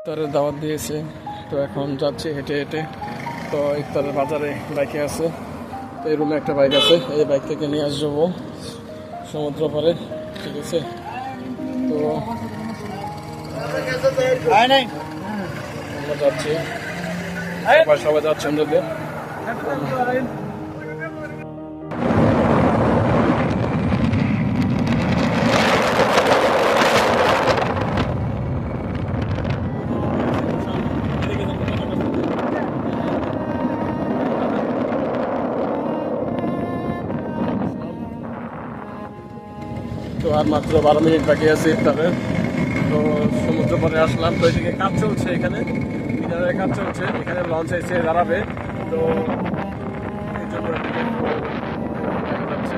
ইফতারের দাওয়াত দিয়েছে, তো এখন যাচ্ছি হেঁটে হেঁটে। তো ইফতারের বাজারে বাইকে আছে, তো এই রুমে একটা বাইক আছে, এই বাইক থেকে নিয়ে আসবো সমুদ্র পারে। ঠিক আছে, তো আমরা যাচ্ছি, সবাই যাচ্ছে আমাদের। তো আর মাত্র 12 মিনিট বাকি আছে ইফতারের। তো সমুদ্র পাড়ে আসলাম, তো এদিকে কাজ চলছে, এখানে মিনারের কাজ চলছে, এখানে লঞ্চ এসে দাঁড়াবে। তো এই জন্য এদিকে একটু দেখা যাচ্ছে।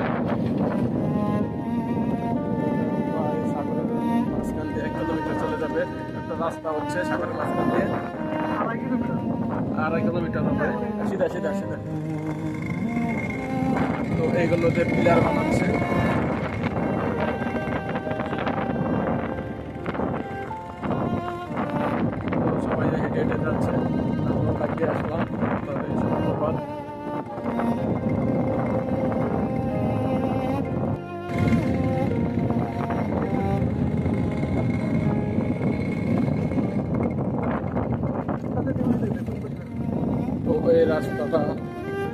সাগরের মাঝখান দিয়ে 1 কিলোমিটার চলে যাবে, একটা রাস্তা হচ্ছে সাগরের মাঝখান দিয়ে, 2.5 কিলোমিটার হবে সিধা সিধা সিধা। তো এইগুলোতে পিলার বানাচ্ছে। হেঁটে যাচ্ছে, আমরা লাগিয়ে আসলাম। তবে শুক্রবার তো এই রাস্তাটা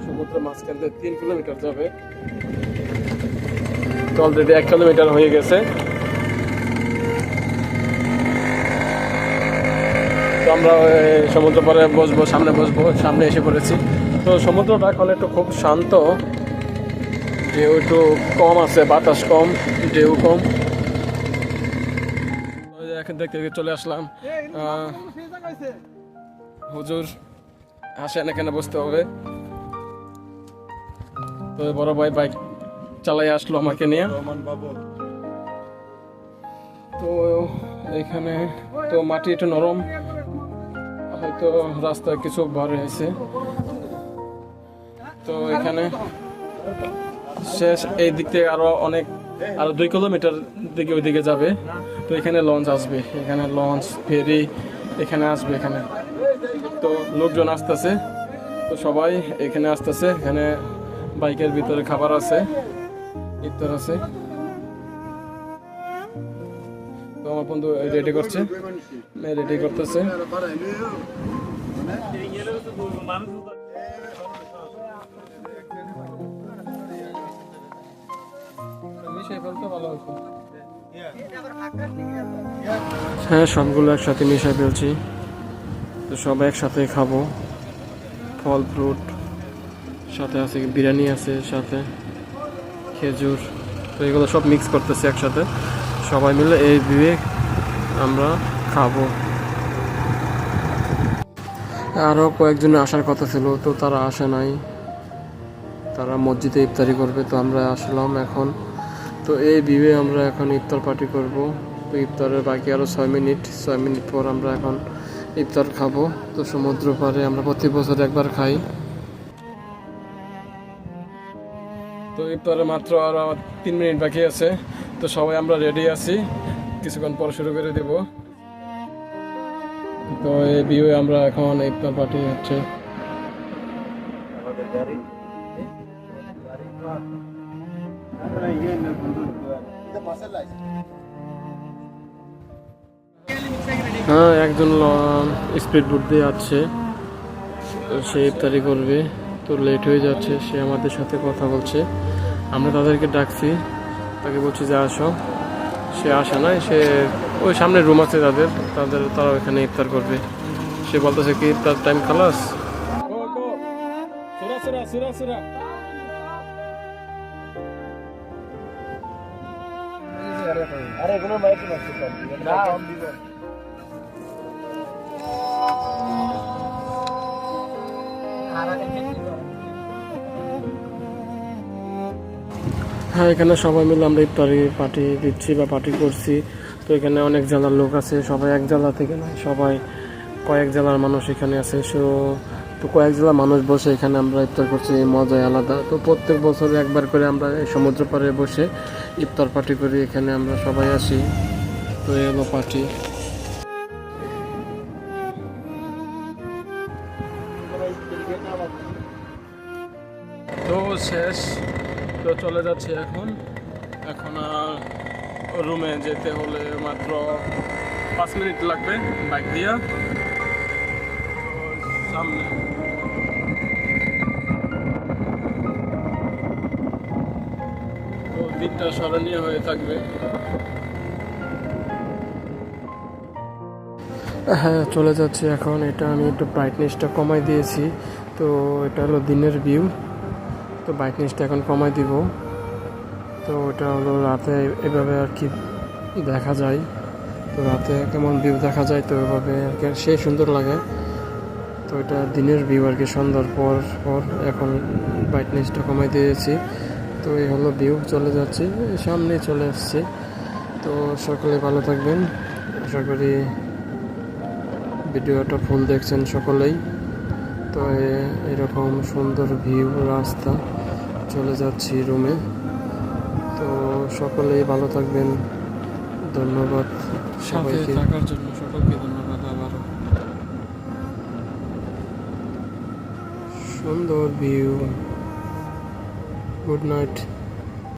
সমুদ্রের মাঝখান থেকে 3 কিলোমিটার যাবে। তো অলরেডি 1 কিলোমিটার হয়ে গেছে। তো আমরা সমুদ্র পাড়ে বসবো, সামনে বসবো, সামনে এসে পড়েছি। তো সমুদ্রটা এখন একটু খুব শান্ত, ঢেউ একটু কম আছে, বাতাস কম, ঢেউ কম। এখন দেখতে চলে আসলাম, হুজুর আসেন, এখানে বসতে হবে। তো বড় ভাই বাইক চালাই আসলো আমাকে নিয়ে। তো এখানে তো মাটি একটু নরম, হয়তো রাস্তায় কিছু ভারী হয়েছে। তো এখানে শেষ, এই দিক থেকে আরো 2 কিলোমিটার দিকে ওইদিকে যাবে। তো এখানে লঞ্চ আসবে, এখানে লঞ্চ ফেরি এখানে আসবে এখানে। তো লোকজন আসতেছে, তো সবাই এখানে আসতেছে। এখানে বাইকের ভিতরে খাবার আছে, ইফতার আছে। তো আমার বন্ধু রেডি করছে, রেডি করতেছে। হ্যাঁ, সবগুলো একসাথে মিশিয়ে ফেলছি, তো সব একসাথে খাবো। ফল ফ্রুট সাথে আছে, বিরিয়ানি আছে সাথে, খেজুর। তো এগুলো সব মিক্স করতেছি একসাথে, সবাই মিলে এই দিয়ে আমরা খাবো। আরও কয়েকজন আসার কথা ছিল, তো তারা আসে নাই, তারা মসজিদে ইফতারি করবে। তো আমরা আসলাম এখন। তো এই ভিউয়ে আমরা এখন ইফতার পার্টি করব। তো ইফতারের বাকি আরও 6 মিনিট পর আমরা এখন ইফতার খাবো। তো সমুদ্র পাড়ে আমরা প্রতি বছর একবার খাই। তো ইফতারে মাত্র আরও 3 মিনিট বাকি আছে। তো সবাই আমরা রেডি আছি, কিছুক্ষণ পর শুরু করে দেব। তো এই ভিউয়ে আমরা এখন ইফতার পার্টি হচ্ছে। হ্যাঁ, একজন স্পিড বোট দিয়ে আসছে, তো সে ইফতারি করবে। তো লেট হয়ে যাচ্ছে, সে আমাদের সাথে কথা বলছে। আমরা তাদেরকে ডাকছি, তাকে বলছি যে আসো, সে আসে না। সে ওই সামনে রুম আছে তারা এখানে ইফতার করবে। সে বলতেছে কি ইফতার টাইম খালাস। হ্যাঁ, এখানে সবাই মিলে আমরা ইফতারি পার্টি দিচ্ছি বা পার্টি করছি। তো এখানে অনেক জেলার লোক আছে, সবাই এক জেলা থেকে নয়, সবাই কয়েক জেলার মানুষ এখানে আছে। তো কয়েক জেলার মানুষ বসে এখানে আমরা ইফতার করছি, মজাই আলাদা। তো প্রত্যেক বছর একবার করে আমরা এই সমুদ্র পাড়ে বসে ইফতার পার্টি করি, এখানে আমরা সবাই আসি। তো এই হলো পার্টি। তো শেষ, তো চলে যাচ্ছি এখন। এখন আর রুমে যেতে হলে মাত্র 5 মিনিট লাগবে বাইক দিয়া। তো সামনে তো দিনটা স্মরণীয় হয়ে থাকবে। হ্যাঁ, চলে যাচ্ছি এখন। এটা আমি একটু ব্রাইটনেসটা কমাই দিয়েছি। তো এটা হলো দিনের ভিউ, তো ব্রাইটনেসটা এখন কমাই দিব। তো এটা হলো রাতে এভাবে আর কি দেখা যায়। তো রাতে কেমন ভিউ দেখা যায়, তো এভাবে আর কি সেই সুন্দর লাগে। তো এটা দিনের ভিউ আর কি, সন্ধ্যার পর পর এখন ব্রাইটনেসটা কমাই দিয়েছি। তো এই হলো ভিউ, চলে যাচ্ছি, সামনেই চলে আসছে। তো সকলে ভালো থাকবেন, আশা করি ভিডিওটা ফুল দেখছেন সকলেই। তো এরকম সুন্দর ভিউ, রাস্তা, চলে যাচ্ছি রুমে। তো সকলেই ভালো থাকবেন, ধন্যবাদ সবাইকে থাকার জন্য, সকলকে ধন্যবাদ আবারও। সুন্দর ভিউ, গুড নাইট।